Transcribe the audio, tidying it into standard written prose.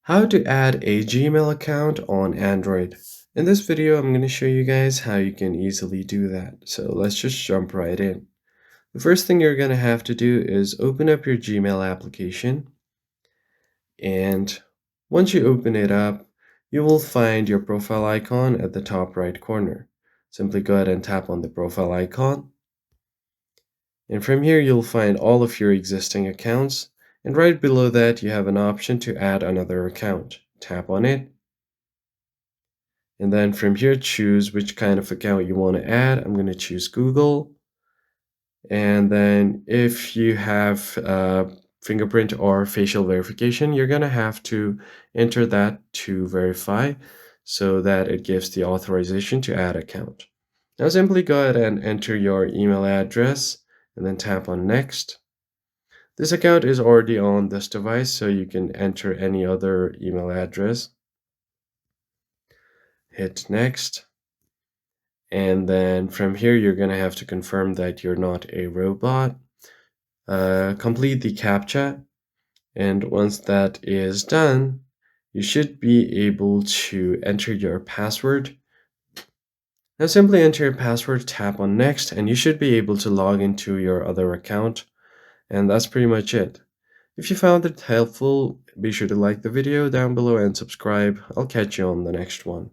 How to add a Gmail account on Android. In this video, I'm going to show you guys how you can easily do that. So let's just jump right in. The first thing you're going to have to do is open up your Gmail application. And once you open it up, you will find your profile icon at the top right corner. Simply go ahead and tap on the profile icon. And from here, you'll find all of your existing accounts. And right below that, you have an option to add another account. Tap on it. And then from here, choose which kind of account you want to add. I'm going to choose Google. And then if you have fingerprint or facial verification, you're going to have to enter that to verify so that it gives the authorization to add account. Now simply go ahead and enter your email address and then tap on next. This account is already on this device, so you can enter any other email address. Hit next. And then from here, you're going to have to confirm that you're not a robot. Complete the CAPTCHA. And once that is done, you should be able to enter your password. Now simply enter your password, tap on next, and you should be able to log into your other account. And that's pretty much it. If you found it helpful, be sure to like the video down below and subscribe. I'll catch you on the next one.